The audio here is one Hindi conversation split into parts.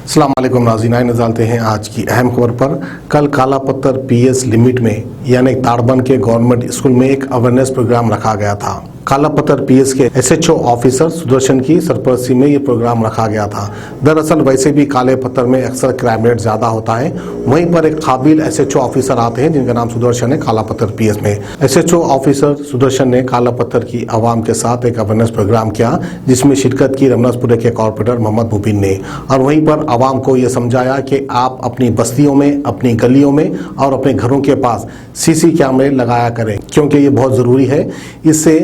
अस्सलाम वालेकुम नाज़रीन, आइए डालते हैं आज की अहम खबर पर। कल काला पत्थर पीएस लिमिट में यानी ताड़बन के गवर्नमेंट स्कूल में एक अवेयरनेस प्रोग्राम रखा गया था। काला पत्थर पीएस के एसएचओ ऑफिसर सुदर्शन की सरपरस्ती में ये प्रोग्राम रखा गया था। दरअसल वैसे भी काले पत्थर में अक्सर क्राइम रेट ज्यादा होता है, वहीं पर एक काबिल एसएचओ ऑफिसर आते हैं जिनका नाम सुदर्शन है काला पत्थर पीएस में। एसएचओ ऑफिसर सुदर्शन ने काला पत्थर की आवाम के साथ एक अवेयरनेस प्रोग्राम किया जिसमें शिरकत की रमनासपुरे के कॉर्पोरेटर मोहम्मद मुबीन ने, और वहीं पर आवाम को यह समझाया कि आप अपनी बस्तियों में, अपनी गलियों में और अपने घरों के पास सीसी कैमरे लगाया करें क्योंकि ये बहुत ज़रूरी है। इससे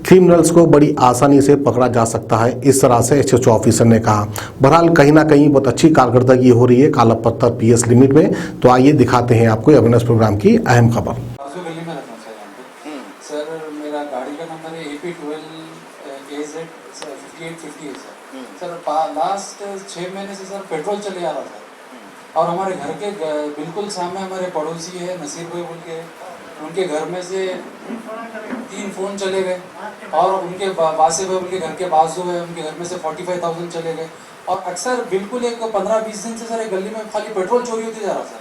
क्रिमिनल्स को बड़ी आसानी से पकड़ा जा सकता है, इस तरह से एसएचओ ऑफिसर ने कहा। बहरहाल कहीं ना कहीं बहुत अच्छी कारकर्दगी हो रही है काला पत्थर पीएस लिमिट में। तो आइए दिखाते हैं आपको अवेयरनेस प्रोग्राम की अहम खबर। सर मेरा गाड़ी का नंबर है AP12AZ5850 है सर। लास्ट 6 महीने से सर पेट्रोल चले आ रहा था और हमारे घर के बिल्कुल सामने हमारे पड़ोसी है नसीर भाई बोल के, उनके घर में से 3 फ़ोन चले गए और उनके बासे भाई उनके घर के बाजू है, उनके घर में से 45,000 चले गए। और अक्सर बिल्कुल एक 15-20 दिन से सर एक गली में खाली पेट्रोल चोरी होती जा रहा सर।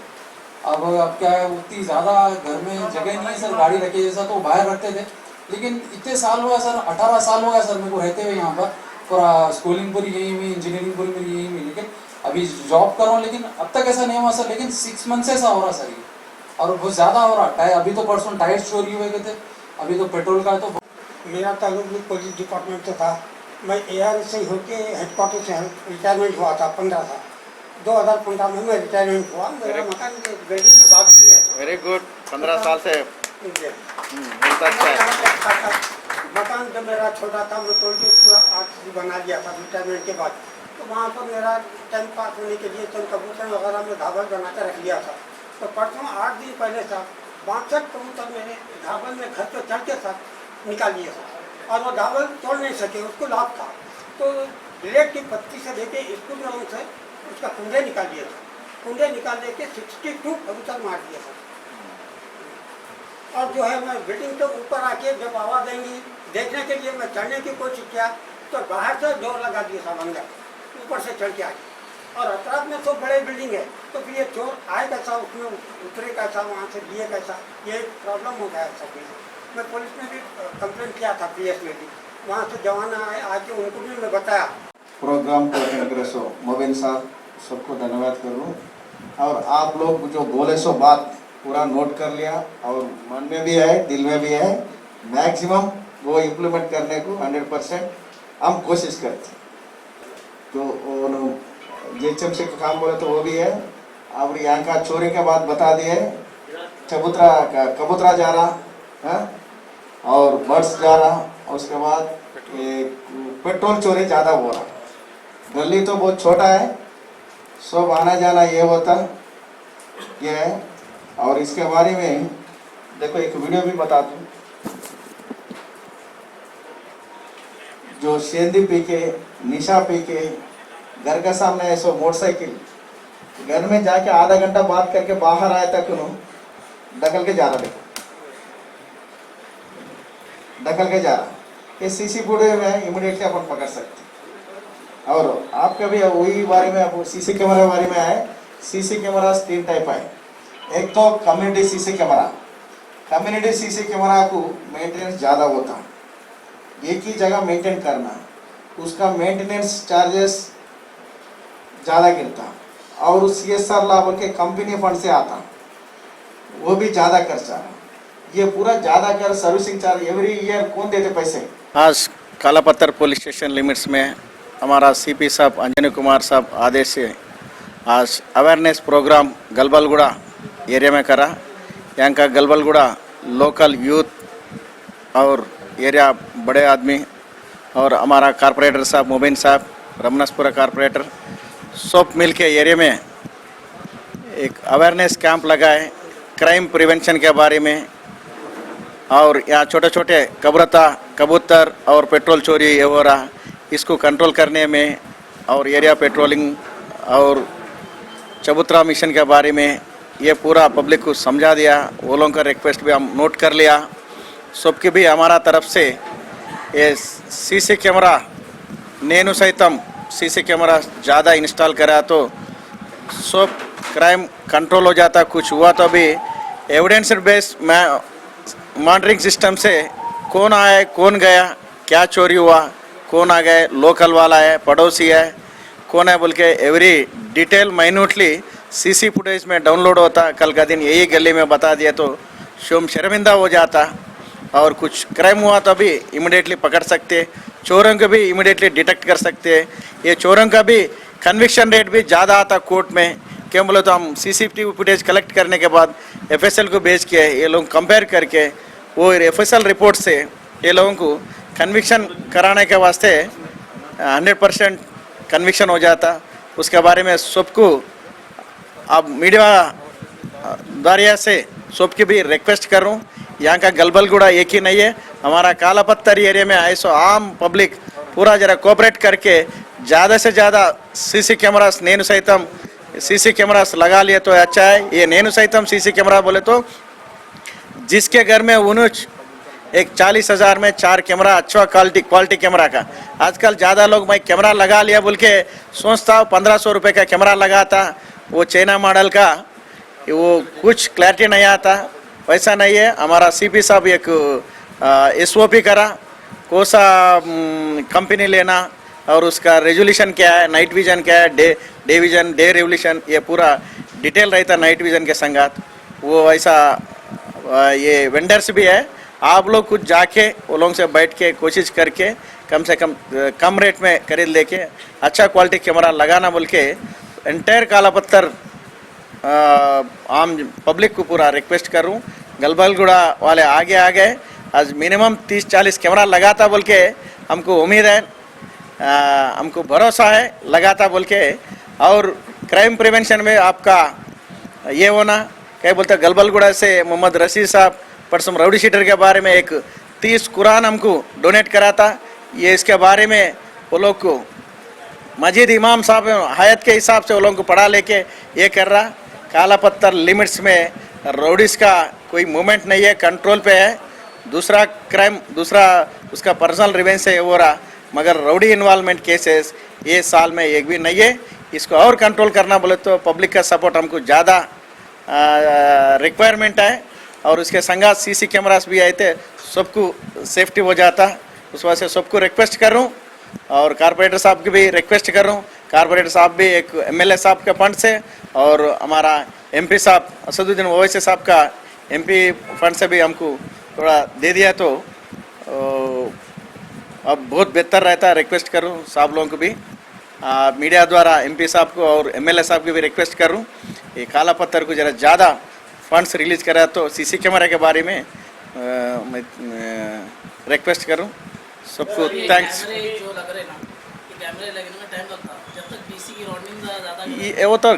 अब क्या है, उतनी ज़्यादा घर में जगह नहीं है सर गाड़ी रखे जैसा, तो बाहर रखते थे। लेकिन इतने साल हुआ सर, 18 साल हो गया सर मेरे को रहते हुए यहाँ पर। पूरा स्कूलिंग पूरी यहीं हुई, इंजीनियरिंग पूरी मेरी यहीं हुई, लेकिन अभी जॉब कर रहा हूँ, लेकिन अब तक ऐसा नहीं हुआ सर। लेकिन 6 मंथ से ऐसा हो रहा सर ये, और बहुत ज़्यादा हो रहा है। अभी तो परसों टायर चोरी हुए थे, अभी तो पेट्रोल का तो। मेरा ताल्लुक भी पुलिस डिपार्टमेंट से था। मैं AR से होके हेडक्वार्टर से रिटायरमेंट हुआ था 15 साल। 2015 में मैं रिटायरमेंट हुआ। मेरा मकान बिल्डिंग में बाजू है। Very good. 15 साल से मकान जब मेरा छोटा था मैं तोड़ के पूरा आर्टिस्ट बना लिया था रिटायरमेंट के बाद। तो वहाँ पर मेरा टाइम पास होने के लिए चंद कबूतर वगैरह में ढाबल बना कर रख लिया था। तो परसों 8 दिन पहले साहब 62 कबूतर मेरे ढाबल में घर पर चढ़ के साथ निकाल लिए साहब, और वो ढाबल तोड़ नहीं सके, उसको लाभ था। तो ब्लेड की पत्ती से लेके स्कूल ग्राउंड से उसका कुंडे निकाल दिए थे। कुंडे निकाल दे के 62 कबूतर मार दिए सर। और जो है मैं बिल्डिंग के ऊपर आके जब आवाज़ देंगी देखने के लिए मैं चढ़ने की कोशिश किया तो बाहर से डोर लगा दिया साहब, अंदर ऊपर से चढ़ के आ गया। और अतराफ में तो बड़े बिल्डिंग है, तो फिर ये चोर आए कैसा, उसमें उतरे कैसा, वहाँ से लिए कैसा, ये प्रॉब्लम हो गया सब। मैं पुलिस में भी कंप्लेंट किया था, PS में भी, वहाँ से जवान आए, आके उनको भी मैं बताया। प्रोग्राम को अटेंड करे सो मोबिन साहब सबको धन्यवाद करूँ। और आप लोग जो बोले सो बात पूरा नोट कर लिया और मन में भी है, दिल में भी है। मैक्सिमम वो इम्प्लीमेंट करने को 100% हम कोशिश करते। तो GHM से काम बोले तो वो भी है। अब यहाँ का चोरी के बाद बता दिए, कबूतरा जा रहा है और बर्ड्स जा रहा, और उसके बाद पेट्रोल चोरी ज़्यादा हो रहा। गली तो बहुत छोटा है, सब आना जाना ये होता ये है। और इसके बारे में देखो एक वीडियो भी बता दूँ। जो शेंदी पी के, निशा पी के घर के सामने ऐसा मोटरसाइकिल घर में जाके आधा घंटा बात करके बाहर आया तक ढकल के जा रहा, देखो ढकल के जा रहा। ये सीसी फुटेज में इमीडिएटली अपन पकड़ सकते। और आपका भी वही बारे में आप सीसी कैमरा बारे में आए। सीसी कैमरा 3 टाइप है। एक तो community CC camera. Community CC camera को मेंटेनेंस ज़्यादा होता, एक ही जगह मेंटेन करना, उसका मेंटेनेंस चार्जेस ज़्यादा गिरता, और CSR लाभ के कंपनी फंड से आता, वो भी ज़्यादा खर्चा। ये पूरा ज़्यादा कर सर्विसिंग चार्ज एवरी ईयर कौन देते पैसे। आज काला पत्थर पुलिस स्टेशन लिमिट्स में हमारा CP साहब अंजनी कुमार साहब आदेश से आज अवेयरनेस प्रोग्राम गलबलगुड़ा एरिया में करा। यहाँ का गलबलगुड़ा लोकल यूथ और एरिया बड़े आदमी और हमारा कारपोरेटर साहब मोबिन साहब, रमनासपुरा कारपोरेटर, सब मिल के एरिया में एक अवेयरनेस कैंप लगाए क्राइम प्रिवेंशन के बारे में। और यहाँ छोटे छोटे कबूतर और पेट्रोल चोरी ये हो रहा, इसको कंट्रोल करने में, और एरिया पेट्रोलिंग और चबूतरा मिशन के बारे में ये पूरा पब्लिक को समझा दिया। वो लोगों का रिक्वेस्ट भी हम नोट कर लिया। सबकी भी हमारा तरफ से ये सीसी कैमरा నేను సైతం सीसी कैमरा ज़्यादा इंस्टॉल करा तो सब क्राइम कंट्रोल हो जाता। कुछ हुआ तो अभी एविडेंस बेस्ड मॉनिटरिंग सिस्टम से कौन आया कौन गया, क्या चोरी हुआ, कौन आ गए, लोकल वाला है पड़ोसी है कौन है बोल के every detail minutely CC footage में डाउनलोड होता। कल का दिन यही गली में बता दिया तो शोम शर्मिंदा हो जाता। और कुछ क्राइम हुआ तो भी इमिडिएटली पकड़ सकते, चोरों को भी इमिडिएटली डिटेक्ट कर सकते। ये चोरों का भी कन्विक्शन रेट भी ज़्यादा आता कोर्ट में। क्यों बोले तो हम सीसीटीवी फुटेज कलेक्ट करने के बाद एफएसएल को भेज के ये लोग कंपेयर करके वो एफएसएल रिपोर्ट से ये लोगों को कन्विक्शन कराने के वास्ते 100% कन्विक्शन हो जाता। उसके बारे में सबको अब मीडिया द्वारा से सबकी भी रिक्वेस्ट कर रहा हूँ। यहाँ का गलबलगुड़ा एक ही नहीं है, हमारा कालापत्थर एरिया में ऐसा आम पब्लिक पूरा जरा कोऑपरेट करके ज़्यादा से ज़्यादा सीसी कैमरास नेनु सहितम सीसी कैमरास लगा लिए तो अच्छा है। ये नेनु सहितम सीसी कैमरा बोले तो जिसके घर में उन्हें एक 40,000 में 4 कैमरा अच्छा क्वालिटी कैमरा का। आजकल ज़्यादा लोग मैं कैमरा लगा लिया बोल के सोचता हूँ 1500 रुपये का कैमरा लगाता, वो चाइना मॉडल का, वो कुछ क्लैरिटी नहीं आता। वैसा नहीं है। हमारा सीपी साहब एक एसओपी करा कौन सा कंपनी लेना और उसका रेजोल्यूशन क्या है, नाइट विजन क्या है, डे विजन, डे रेवल्यूशन, ये पूरा डिटेल रहता नाइट विजन के संगात। वो ऐसा ये वेंडर्स भी है। आप लोग कुछ जाके वो लोगों से बैठ के कोशिश करके कम से कम रेट में खरीद लेके अच्छा क्वालिटी कैमरा लगाना बोल के एंटायर कालापत्थर आम पब्लिक को पूरा रिक्वेस्ट कर रहा हूँ। गलबलगुड़ा वाले आगे आ गए, आज मिनिमम 30-40 कैमरा लगाता बोल के हमको उम्मीद है, हमको भरोसा है लगाता बोल के। और क्राइम प्रिवेंशन में आपका ये होना क्या बोलते गलबलगुड़ा से मोहम्मद रशीद साहब परसों राउडी शीटर के बारे में एक 30 कुरान हमको डोनेट करा था। ये इसके बारे में वो लोग को मस्जिद इमाम साहब हयात के हिसाब से वो लोगों को पढ़ा लेके ये कर रहा। कालापत्थर लिमिट्स में राउडीज का कोई मूवमेंट नहीं है, कंट्रोल पे है। दूसरा क्राइम दूसरा उसका पर्सनल रिवेंज से हो रहा, मगर राउडी इन्वॉल्वमेंट केसेस ये साल में एक भी नहीं है। इसको और कंट्रोल करना बोले तो पब्लिक का सपोर्ट हमको ज़्यादा रिक्वायरमेंट है। और उसके संगात सीसी कैमरास भी आए थे, सबको सेफ्टी हो जाता। उस वजह से सबको रिक्वेस्ट कर रहा हूँ और कारपोरेटर साहब की भी रिक्वेस्ट कर रहा हूँ। कारपोरेटर साहब भी एक एमएलए साहब के फंड से और हमारा एमपी साहब असदुद्दीन ओवैसी साहब का एमपी फंड से भी हमको थोड़ा दे दिया तो अब बहुत बेहतर रहता है। रिक्वेस्ट करूँ साहब लोगों को भी मीडिया द्वारा एमपी साहब को और एमएलए साहब को भी रिक्वेस्ट करूँ ये कालापत्थर को ज़रा ज़्यादा फंड्स रिलीज करा तो सीसी कैमरा के बारे में मैं रिक्वेस्ट करूँ सबको। थैंक्स। जो लग रहे ना कि कैमरे लगने में टाइम लगता, जब तक डीसी की राउंडिंग ज़्यादा ये वो तो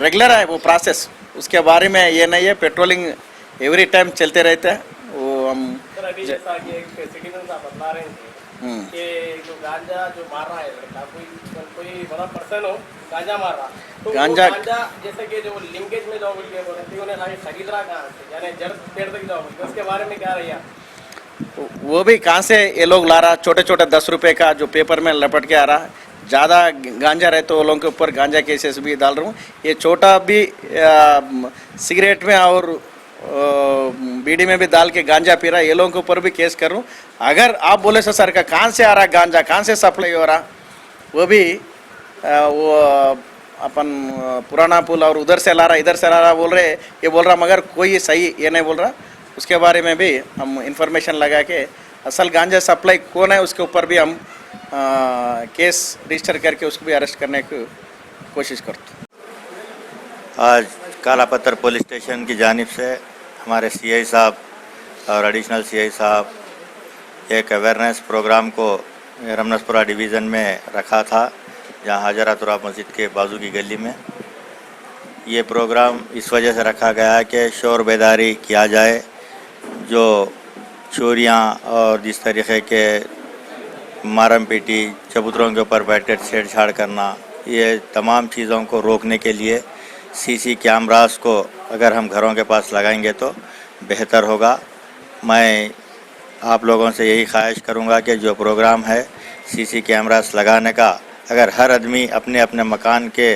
रेगुलर है वो प्रोसेस, उसके बारे में ये नहीं है। पेट्रोलिंग एवरी टाइम चलते रहते हैं। वो हम सर अभी जैसा कि एक सिटीजन साहब बता रहे थे कि जो गांजा जो मार रहा है लड़का, कोई बड़ा पर्सन हो गांजा मार रहा तो गांजा जैसे कि जो लिंकेज में जाओ बोल के बोल रहे उन्हें खाली खरीद रहा कहाँ से, यानी जड़ पेड़ तक जाओ बोल के, उसके बारे में क्या रही वो भी कहाँ से ये लोग ला रहा। छोटे छोटे 10 रुपए का जो पेपर में लपट के आ रहा। ज़्यादा गांजा रहे तो वो लोगों के ऊपर गांजा केसेस भी डाल रहा हूँ। ये छोटा भी सिगरेट में और बीड़ी में भी डाल के गांजा पी रहा है, ये लोगों के ऊपर भी केस कर रहा हूँ। अगर आप बोले सो सर का कहाँ से आ रहा गांजा, कहाँ से सप्लाई हो रहा, वो भी वो अपन पुराना पुल और उधर से ला रहा इधर से ला रहा बोल रहे, ये बोल रहा मगर कोई सही ये नहीं बोल रहा। उसके बारे में भी हम इंफॉर्मेशन लगा के असल गांजा सप्लाई कौन है उसके ऊपर भी हम केस रजिस्टर करके उसको भी अरेस्ट करने की कोशिश करते। आज कालापत्थर पुलिस स्टेशन की जानिब से हमारे सीआई साहब और एडिशनल सीआई साहब एक अवेयरनेस प्रोग्राम को रमनसपुरा डिवीज़न में रखा था, जहां हजरतुरा मस्जिद के बाजू की गली में। ये प्रोग्राम इस वजह से रखा गया है कि शोर बेदारी किया जाए। जो चोरियां और जिस तरीक़े के मारम पीटी, चबूतरों के ऊपर बैठकर छेड़छाड़ करना, ये तमाम चीज़ों को रोकने के लिए सीसी कैमरास को अगर हम घरों के पास लगाएंगे तो बेहतर होगा। मैं आप लोगों से यही ख्वाहिश करूंगा कि जो प्रोग्राम है सीसी कैमरास लगाने का, अगर हर आदमी अपने अपने मकान के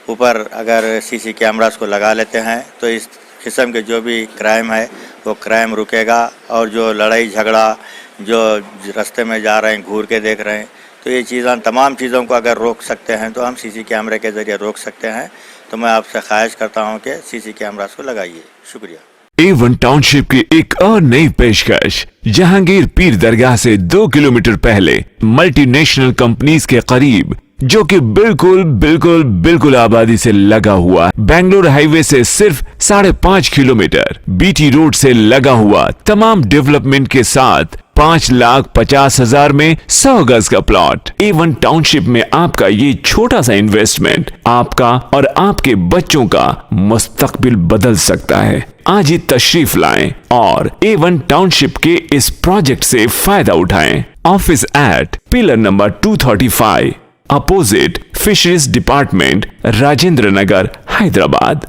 ऊपर अगर सीसी कैमरास को लगा लेते हैं तो इस किस्म के जो भी क्राइम है वो क्राइम रुकेगा, और जो लड़ाई झगड़ा जो रास्ते में जा रहे हैं घूर के देख रहे हैं, तो ये चीज़ें तमाम चीज़ों को अगर रोक सकते हैं तो हम सीसी कैमरे के ज़रिए रोक सकते हैं। तो मैं आपसे ख्वाहिश करता हूँ कि सीसी कैमरास को लगाइए। शुक्रिया। A1 टाउनशिप की एक और नई पेशकश, जहांगीर पीर दरगाह से 2 किलोमीटर पहले मल्टीनेशनल कंपनीज के करीब, जो कि बिल्कुल आबादी से लगा हुआ, बेंगलोर हाईवे से सिर्फ 5.5 किलोमीटर, बीटी रोड से लगा हुआ, तमाम डेवलपमेंट के साथ 5,50,000 में 100 गज का प्लॉट। A1 टाउनशिप में आपका ये छोटा सा इन्वेस्टमेंट आपका और आपके बच्चों का मुस्तकबिल बदल सकता है। आज ही तशरीफ लाएं और A1 टाउनशिप के इस प्रोजेक्ट से फायदा उठाएं। Office at pillar number 235 opposite fisheries department, Rajendra Nagar, Hyderabad.